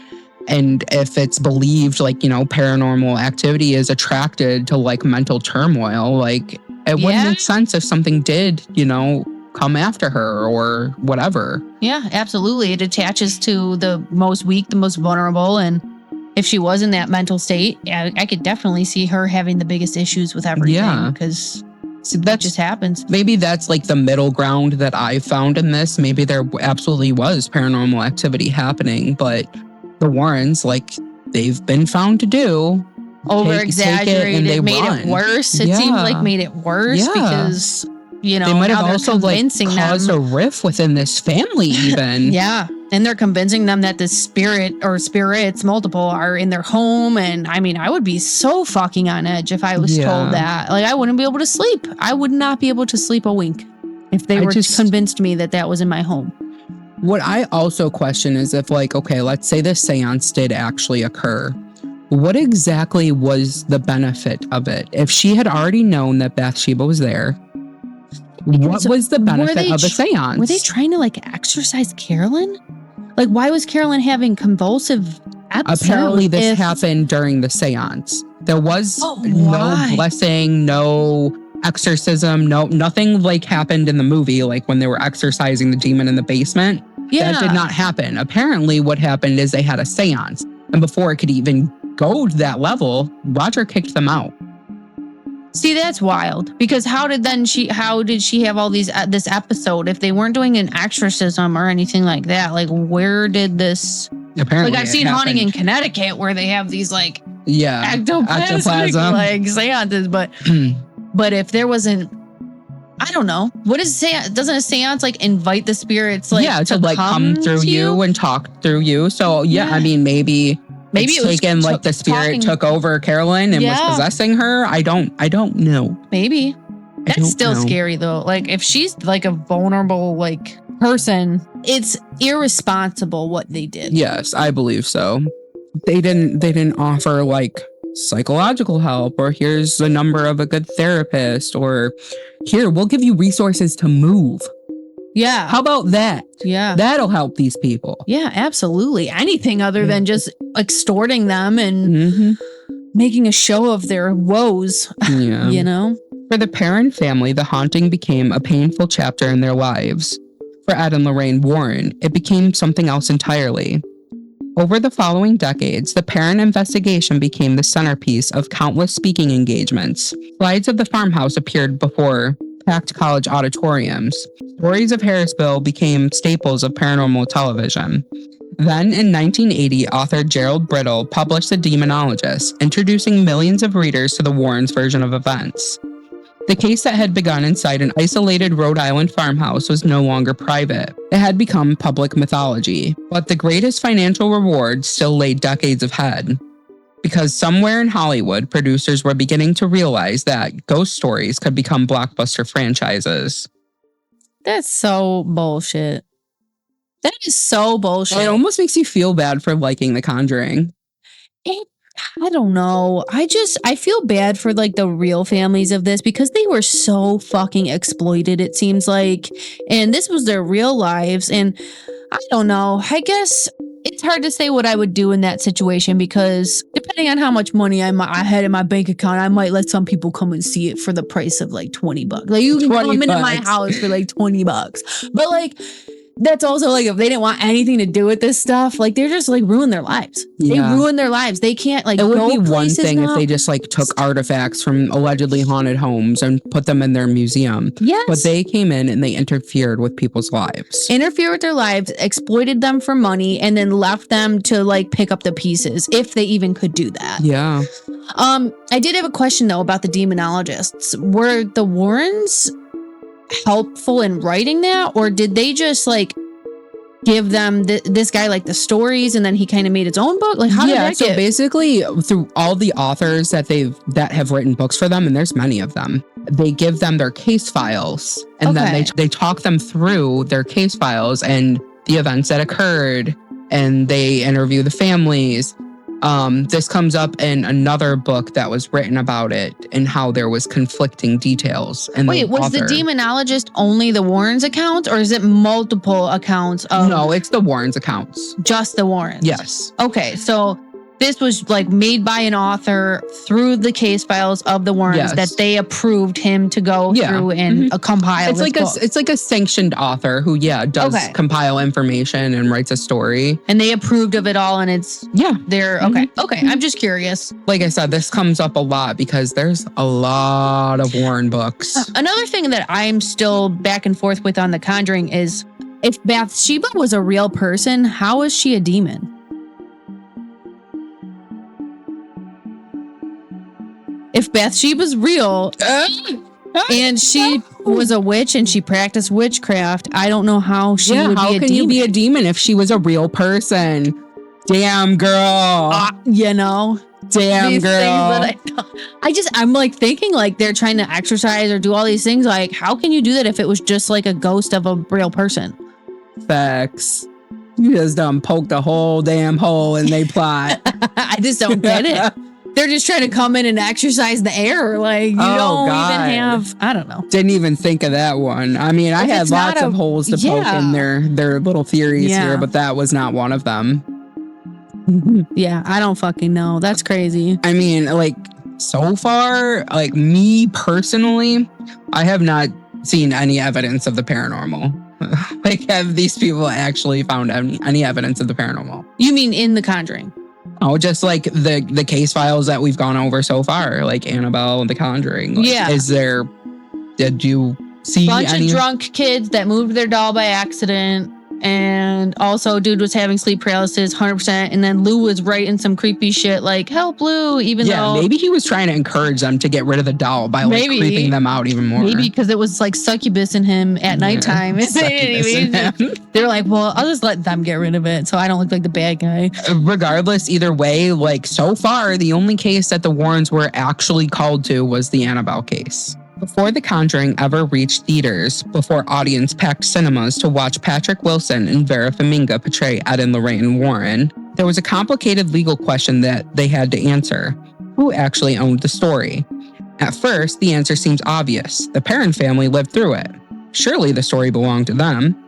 and if it's believed paranormal activity is attracted to mental turmoil, it wouldn't make sense if something did, come after her or whatever. Yeah, absolutely. It attaches to the most weak, the most vulnerable. And if she was in that mental state, I could definitely see her having the biggest issues with everything. Yeah. Because that just happens. Maybe that's the middle ground that I found in this. Maybe there absolutely was paranormal activity happening, but the Warrens, they've been found to do, over-exaggerated, made it worse. It seems made it worse because, they might have also caused a rift within this family even. Yeah. And they're convincing them that the spirit or spirits, multiple, are in their home. And I would be so fucking on edge if I was told that. I wouldn't be able to sleep. I would not be able to sleep a wink if they were convinced me that was in my home. What I also question is if, like, okay, let's say the seance did actually occur. What exactly was the benefit of it? If she had already known that Bathsheba was there, what was the benefit of a seance? Were they trying to like exorcise Carolyn? Like, why was Carolyn having convulsive episodes? Apparently this happened during the seance. There was no blessing, no exorcism, nothing like happened in the movie, like when they were exorcising the demon in the basement. Yeah. That did not happen. Apparently what happened is they had a seance. And before it could even go to that level, Roger kicked them out. See, that's wild. Because how did she have all these this episode if they weren't doing an exorcism or anything like that? Like, where did this? Apparently, like I've seen Haunting in Connecticut where they have these like ectoplasm like seances, but if there wasn't, I don't know. What is seance? Doesn't a seance like invite the spirits like to like come through you and talk through you? So I mean maybe it was taken like the spirit took over Carolyn and was possessing her. I don't know. Maybe. That's still scary though. Like if she's like a vulnerable like person, it's irresponsible what they did. Yes, I believe so. They didn't offer like psychological help or here's the number of a good therapist or here we'll give you resources to move. Yeah. How about that? Yeah. That'll help these people. Yeah, absolutely. Anything other than just extorting them and making a show of their woes. Yeah. You know? For the Perron family, the haunting became a painful chapter in their lives. For Ed and Lorraine Warren, it became something else entirely. Over the following decades, the Perron investigation became the centerpiece of countless speaking engagements. Slides of the farmhouse appeared before packed college auditoriums. Stories of Harrisville became staples of paranormal television. Then, in 1980, author Gerald Brittle published The Demonologist, introducing millions of readers to the Warrens' version of events. The case that had begun inside an isolated Rhode Island farmhouse was no longer private. It had become public mythology, but the greatest financial reward still lay decades ahead. Because somewhere in Hollywood, producers were beginning to realize that ghost stories could become blockbuster franchises. That's so bullshit. That is so bullshit. It almost makes you feel bad for liking The Conjuring. I don't know. I feel bad for like the real families of this because they were so fucking exploited, it seems like. And this was their real lives. And I don't know. I guess it's hard to say what I would do in that situation because depending on how much money I had in my bank account, I might let some people come and see it for the price of like $20. Like you can come into my house for like $20. But like that's also like if they didn't want anything to do with this stuff, like they're just like ruin their lives. They ruin their lives. They can't like. It would be one thing if they just like took artifacts from allegedly haunted homes and put them in their museum. Yes, but they came in and they interfered with people's lives. Interfered with their lives, exploited them for money, and then left them to like pick up the pieces if they even could do that. Yeah. I did have a question though about the demonologists. Were the Warrens helpful in writing that, or did they just like give them this guy like the stories and then he kind of made his own book? Like how did that get? Basically through all the authors that have written books for them, and there's many of them, they give them their case files and then they talk them through their case files and the events that occurred, and they interview the families. This comes up in another book that was written about it and how there was conflicting details. And wait, was the demonologist only the Warrens account, or is it multiple accounts of? No, it's the Warrens accounts. Just the Warrens? Yes. Okay, so this was like made by an author through the case files of the Warrens that they approved him to go through and compile. It's like a sanctioned author who does compile information and writes a story. And they approved of it all, and it's they're okay. I'm just curious. Like I said, this comes up a lot because there's a lot of Warren books. Another thing that I'm still back and forth with on The Conjuring is if Bathsheba was a real person, how is she a demon? If Bathsheba's real and she was a witch and she practiced witchcraft, I don't know how she would be a demon. How can you be a demon if she was a real person? Damn, girl. You know? Damn, girl. I'm like thinking like they're trying to exercise or do all these things. Like, how can you do that if it was just like a ghost of a real person? Facts. You just poked a whole damn hole in they plot. I just don't get it. They're just trying to come in and exercise the air. Like, you don't even have, I don't know. Didn't even think of that one. I mean, I had lots of holes to poke in their little theories here, but that was not one of them. Yeah, I don't fucking know. That's crazy. I mean, like, so far, like, me personally, I have not seen any evidence of the paranormal. Like, have these people actually found any evidence of the paranormal? You mean in The Conjuring? Oh, just like the case files that we've gone over so far, like Annabelle and The Conjuring. Like, did you see bunch of drunk kids that moved their doll by accident? And also, dude was having sleep paralysis, 100%. And then Lou was writing some creepy shit like, help Lou, even though... maybe he was trying to encourage them to get rid of the doll by like creeping them out even more. Maybe because it was like succubus in him at nighttime. They're like, well, I'll just let them get rid of it so I don't look like the bad guy. Regardless, either way, like so far, the only case that the Warrens were actually called to was the Annabelle case. Before The Conjuring ever reached theaters, before audience packed cinemas to watch Patrick Wilson and Vera Farmiga portray Ed and Lorraine Warren, there was a complicated legal question that they had to answer. Who actually owned the story? At first, the answer seems obvious. The Perron family lived through it. Surely the story belonged to them.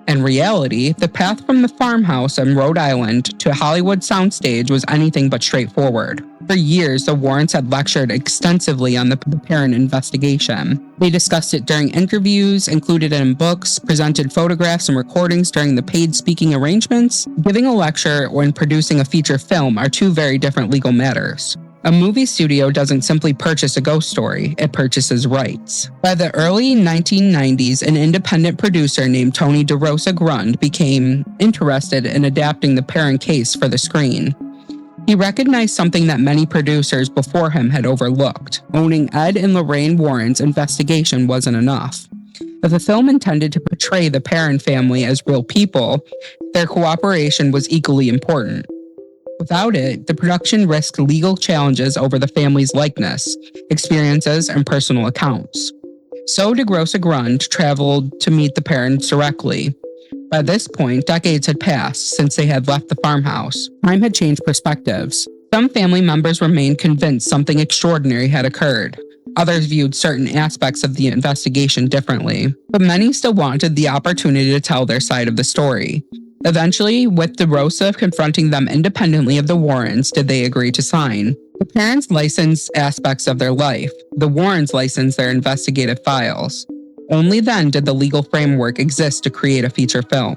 In reality, the path from the farmhouse in Rhode Island to Hollywood soundstage was anything but straightforward. For years, the Warrens had lectured extensively on the Perron investigation. They discussed it during interviews, included it in books, presented photographs and recordings during the paid speaking arrangements. Giving a lecture when producing a feature film are two very different legal matters. A movie studio doesn't simply purchase a ghost story, it purchases rights. By the early 1990s, an independent producer named Tony DeRosa Grund became interested in adapting the Perron case for the screen. He recognized something that many producers before him had overlooked. Owning Ed and Lorraine Warren's investigation wasn't enough. If the film intended to portray the Perron family as real people, their cooperation was equally important. Without it, the production risked legal challenges over the family's likeness, experiences, and personal accounts. So DeGrossa Grund traveled to meet the Perrons directly. By this point, decades had passed since they had left the farmhouse. Time had changed perspectives. Some family members remained convinced something extraordinary had occurred. Others viewed certain aspects of the investigation differently, but many still wanted the opportunity to tell their side of the story. Eventually, with DeRosa confronting them independently of the Warrens, did they agree to sign. The Perrons licensed aspects of their life. The Warrens licensed their investigative files. Only then did the legal framework exist to create a feature film.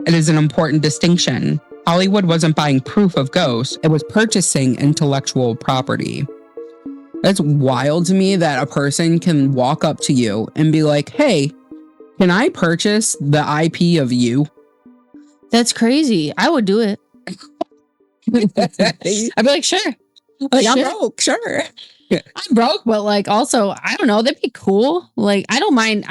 It is an important distinction. Hollywood wasn't buying proof of ghosts, it was purchasing intellectual property. It's wild to me that a person can walk up to you and be like, hey, can I purchase the IP of you? That's crazy. I would do it. I'd be like, sure. Like, I'm broke, sure. I'm broke, but like also, I don't know, that'd be cool. Like, I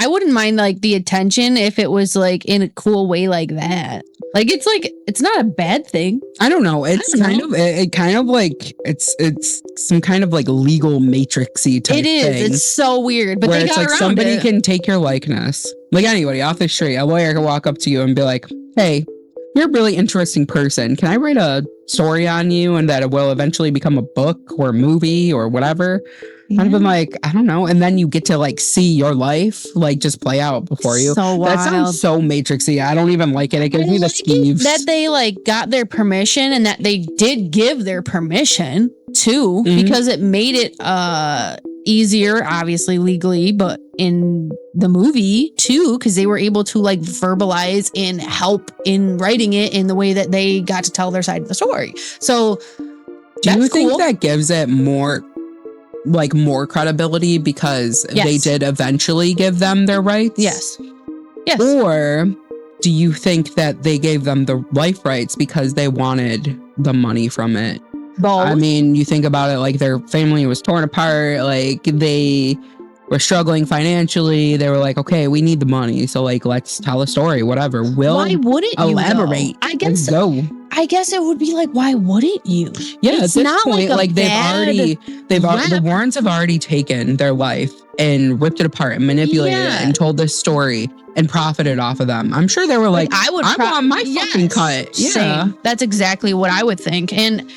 wouldn't mind like the attention if it was like in a cool way like that. Like, it's not a bad thing. I don't know. It's kind of like it's some kind of like legal matrixy type thing. It is. It's so weird, but where they it's got like around somebody it. can take your likeness. Like anybody off the street, a lawyer can walk up to you and be like, hey, you're a really interesting person. Can I write a story on you and that it will eventually become a book or a movie or whatever? Yeah. I've been like, I don't know. And then you get to like see your life like just play out before you. So wild. That sounds so matrixy. I don't even like it. It gives me the skeeves. That they like got their permission and that they did give their permission too, because it made it easier, obviously legally, but in the movie too, because they were able to like verbalize and help in writing it in the way that they got to tell their side of the story. So do you think that gives it more credibility because they did eventually give them their rights? Yes. Or do you think that they gave them the life rights because they wanted the money from it? Both. I mean, you think about it, like their family was torn apart, like they were struggling financially. They were like, okay, we need the money, so like let's tell a story, whatever. Why wouldn't you elaborate? I guess go. I guess it would be like, why wouldn't you? Yeah, it's at this point, like the Warrens have already taken their life. and ripped it apart and manipulated it and told this story and profited off of them. I'm sure they were like, I want my fucking cut. Yeah. Same. That's exactly what I would think. And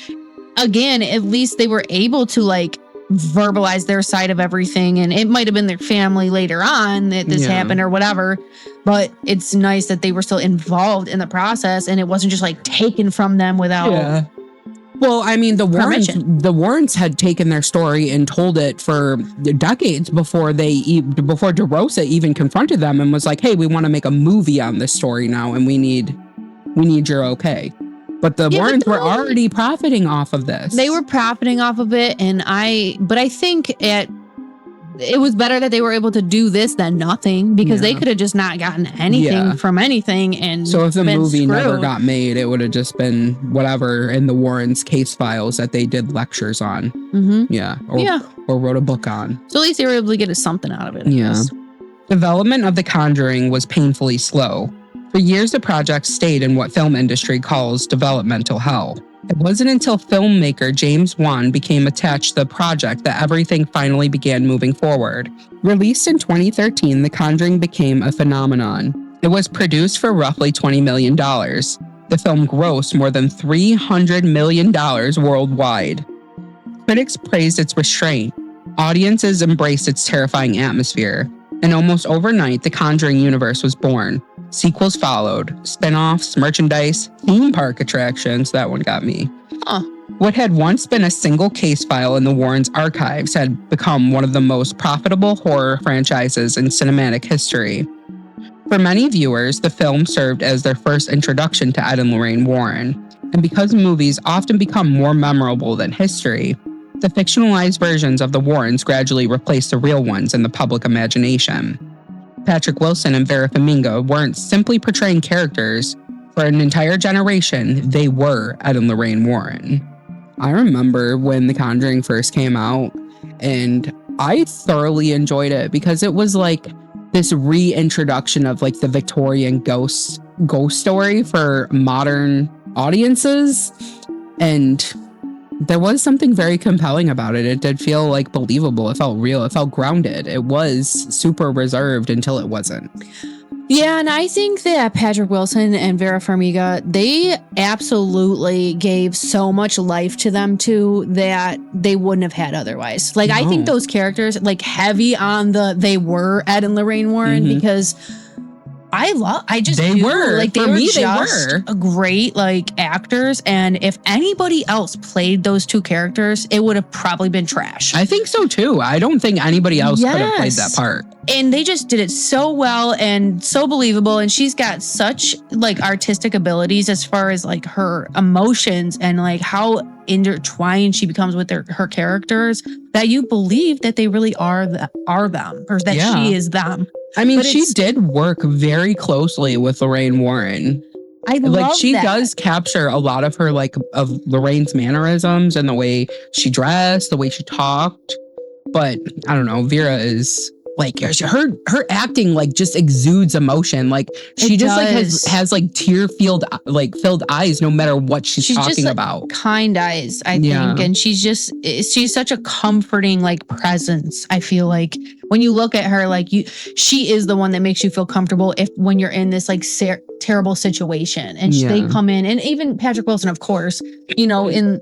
again, at least they were able to like verbalize their side of everything. And it might have been their family later on that this happened or whatever. But it's nice that they were still involved in the process and it wasn't just like taken from them without. Yeah. Well, I mean, the Warrens had taken their story and told it for decades before DeRosa even confronted them and was like, "Hey, we want to make a movie on this story now, and we need your okay." But the Warrens were already profiting off of this. They were profiting off of it, but I think it was better that they were able to do this than nothing, because they could have just not gotten anything from anything. And so if the movie never got made, it would have just been whatever in the Warrens' case files that they did lectures on. Or wrote a book on. So at least they were able to get something out of it. Development of The Conjuring was painfully slow. For years, the project stayed in what film industry calls developmental hell. It wasn't until filmmaker James Wan became attached to the project that everything finally began moving forward. Released in 2013, The Conjuring became a phenomenon. It was produced for roughly $20 million. The film grossed more than $300 million worldwide. Critics praised its restraint. Audiences embraced its terrifying atmosphere. And almost overnight, the Conjuring universe was born. Sequels followed, spin-offs, merchandise, theme park attractions. That one got me. What had once been a single case file in the Warrens' archives had become one of the most profitable horror franchises in cinematic history. For many viewers, the film served as their first introduction to Ed and Lorraine Warren. And because movies often become more memorable than history, the fictionalized versions of the Warrens gradually replaced the real ones in the public imagination. Patrick Wilson and Vera Farmiga weren't simply portraying characters. For an entire generation, they were Ed and Lorraine Warren. I remember when The Conjuring first came out, and I thoroughly enjoyed it because it was like this reintroduction of like the Victorian ghost story for modern audiences. And there was something very compelling about it. It did feel like believable. It felt real. It felt grounded. It was super reserved until it wasn't. Yeah, and I think that Patrick Wilson and Vera Farmiga, they absolutely gave so much life to them too that they wouldn't have had otherwise. Like, no. I think those characters, like, heavy on they were Ed and Lorraine Warren, because they were great like actors, and if anybody else played those two characters, it would have probably been trash. I think so too. I don't think anybody else could have played that part. And they just did it so well and so believable. And she's got such like artistic abilities as far as like her emotions and like how intertwined she becomes with her characters, that you believe that they really are them, or that she is them. I mean, she did work very closely with Lorraine Warren. I love she does capture a lot of her, like, of Lorraine's mannerisms and the way she dressed, the way she talked. But I don't know, Vera is like, her acting like just exudes emotion. Like she just like has like filled eyes no matter what she's talking just, like, about. Kind eyes, I think. And she's such a comforting like presence. I feel like when you look at her, like she is the one that makes you feel comfortable when you're in this like terrible situation. And they come in, and even Patrick Wilson, of course, in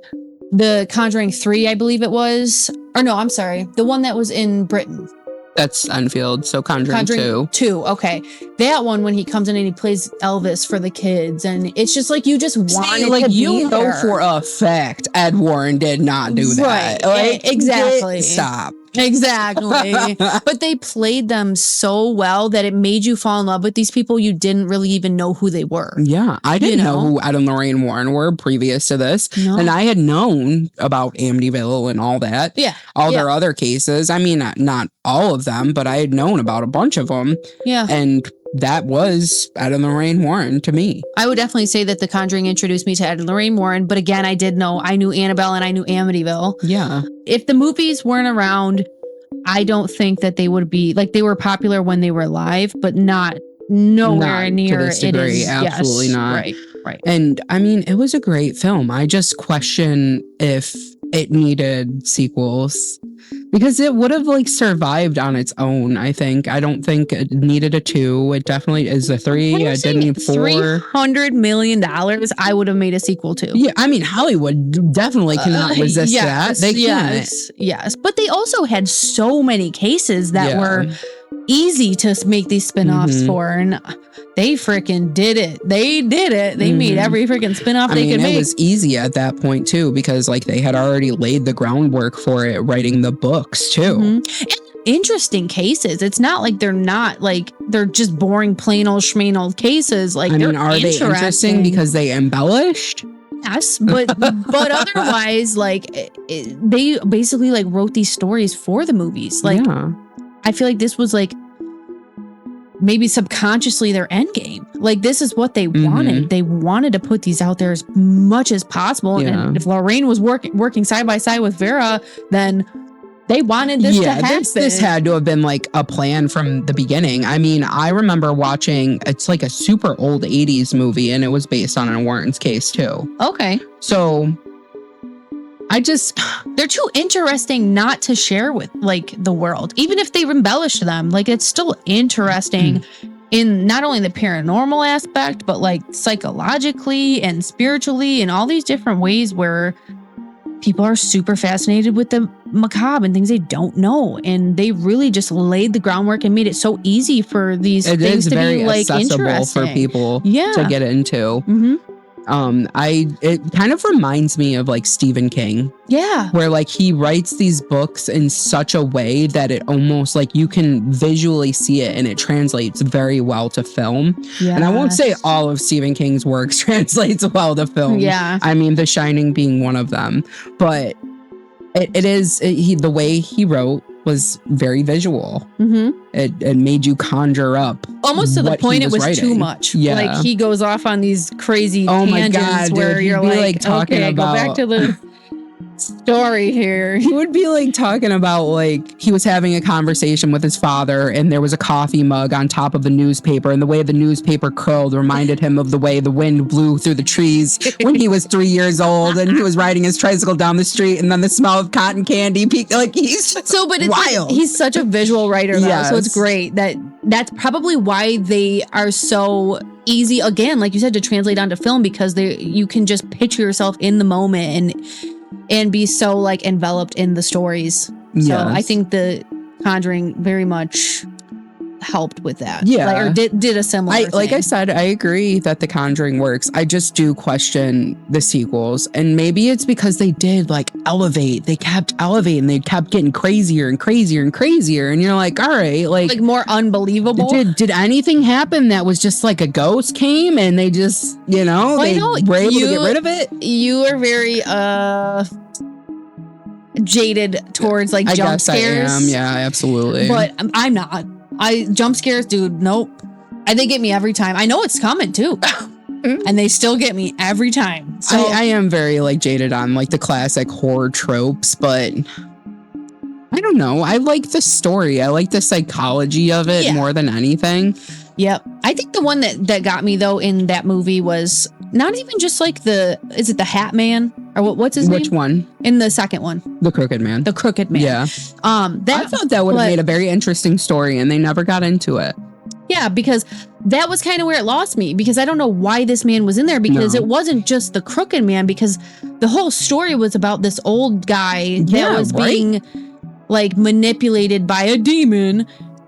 The Conjuring 3, I believe it was, or no, I'm sorry, the one that was in Britain. That's Enfield, so Conjuring 2. 2, okay. That one, when he comes in and he plays Elvis for the kids, and it's just like you just want it to be there. Know for a fact Ed Warren did not do that. Right, exactly. Stop. Exactly. But they played them so well that it made you fall in love with these people you didn't really even know who they were. Yeah, I didn't know who Ed and Lorraine Warren were previous to this. No. And I had known about Amityville and all that. Yeah. All their other cases. I mean, not all of them, but I had known about a bunch of them. Yeah. And that was Ed and Lorraine Warren to me. I would definitely say that The Conjuring introduced me to Ed and Lorraine Warren. But again, I knew Annabelle and I knew Amityville. Yeah. If the movies weren't around, I don't think that they would be, like, they were popular when they were live, but nowhere near to this degree. It is. Absolutely not. Right. And I mean, it was a great film. I just question if it needed sequels. Because it would have like survived on its own, I think. I don't think it needed a 2. It definitely is a 3. It didn't need 4. $300 million, I would have made a sequel to. Yeah, I mean, Hollywood definitely cannot resist that. They can't. Yes. But they also had so many cases that were easy to make these spinoffs for. And they freaking did it. They did it. They made every freaking spinoff they could make. It was easy at that point too, because like they had already laid the groundwork for it, writing the books too. And interesting cases. It's not like they're just boring, plain old schmain old cases. Like, are they interesting because they embellished? Yes, but otherwise, like they basically like wrote these stories for the movies. Like, I feel like this was like maybe subconsciously their end game. Like, this is what they wanted. They wanted to put these out there as much as possible. And if Lorraine was working side by side with Vera, then they wanted this to happen. This had to have been like a plan from the beginning. I mean, I remember watching, it's like a super old 80s movie, and it was based on a Warren's case too. Okay. So they're too interesting not to share with like the world. Even if they embellish them, like it's still interesting in not only the paranormal aspect, but like psychologically and spiritually and all these different ways where people are super fascinated with the macabre and things they don't know. And they really just laid the groundwork and made it so easy for these things to be like interesting for people to get into. It kind of reminds me of like Stephen King. Yeah. Where like he writes these books in such a way that it almost like you can visually see it, and it translates very well to film. Yeah. And I won't say all of Stephen King's works translates well to film. Yeah. I mean, The Shining being one of them, but the way he wrote was very visual. It made you conjure up almost to the point it was writing. Too much. Yeah. Like he goes off on these crazy tangents my God, where dude, you're like talking about, go back to the story here. He would be like talking about like he was having a conversation with his father, and there was a coffee mug on top of the newspaper, and the way the newspaper curled reminded him of the way the wind blew through the trees when he was 3 years old, and he was riding his tricycle down the street, and then the smell of cotton candy peaked. Like he's so, but it's wild. Like, he's such a visual writer, though, so it's great that's probably why they are so easy, again, like you said, to translate onto film, because you can just picture yourself in the moment and be so like enveloped in the stories. So I think the Conjuring very much helped with that. Yeah. Like, or did a similar thing. Like I said, I agree that The Conjuring works. I just do question the sequels. And maybe it's because they did like elevate. They kept elevating. They kept getting crazier and crazier and crazier. And you're like, all right, like more unbelievable. Did anything happen that was just like a ghost came and they just, they were able to get rid of it? You are very jaded towards like jump scares. I am. Yeah, absolutely. But I'm not. Jump scares, dude, nope. They get me every time. I know it's coming too. And they still get me every time. So I am very like jaded on like the classic horror tropes, but I don't know. I like the story. I like the psychology of it more than anything. Yep. I think the one that got me though in that movie was not even just like is it the Hat Man? Or what's his name? Which one? In the second one. The Crooked Man. The Crooked Man. Yeah. I thought that would have made a very interesting story, and they never got into it. Yeah, because that was kind of where it lost me, because I don't know why this man was in there, because it wasn't just the Crooked Man, because the whole story was about this old guy that was being like manipulated by a demon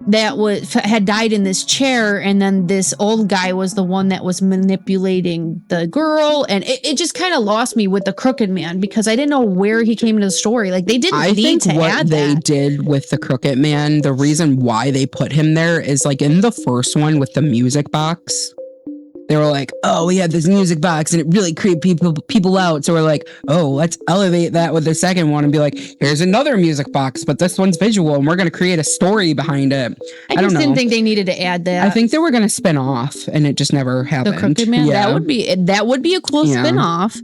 that had died in this chair, and then this old guy was the one that was manipulating the girl, and it just kind of lost me with the Crooked Man, because I didn't know where he came into the story. Like they didn't need to add that. I think what they did with the Crooked Man, the reason why they put him there is like in the first one with the music box. They were like, oh, we had this music box and it really creeped people out. So we're like, oh, let's elevate that with the second one and be like, here's another music box, but this one's visual and we're going to create a story behind it. I just didn't think they needed to add that. I think they were going to spin off and it just never happened. The Crooked Man? Yeah. That would be a cool spin off.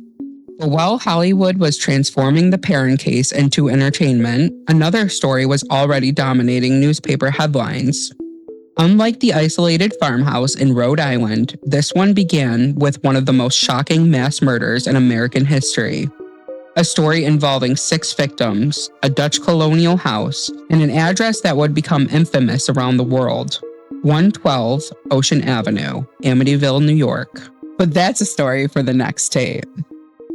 While Hollywood was transforming the Perron case into entertainment, another story was already dominating newspaper headlines. Unlike the isolated farmhouse in Rhode Island, this one began with one of the most shocking mass murders in American history. A story involving 6 victims, a Dutch colonial house, and an address that would become infamous around the world. 112 Ocean Avenue, Amityville, New York. But that's a story for the next tape.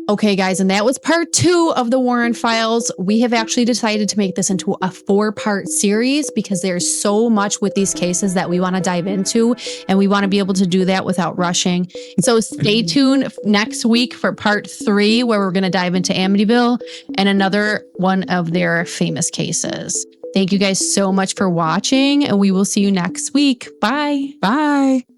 Okay, guys, and that was part 2 of the Warren Files. We have actually decided to make this into a 4-part series because there's so much with these cases that we want to dive into, and we want to be able to do that without rushing. So stay tuned next week for part 3, where we're going to dive into Amityville and another one of their famous cases. Thank you guys so much for watching, and we will see you next week. Bye. Bye.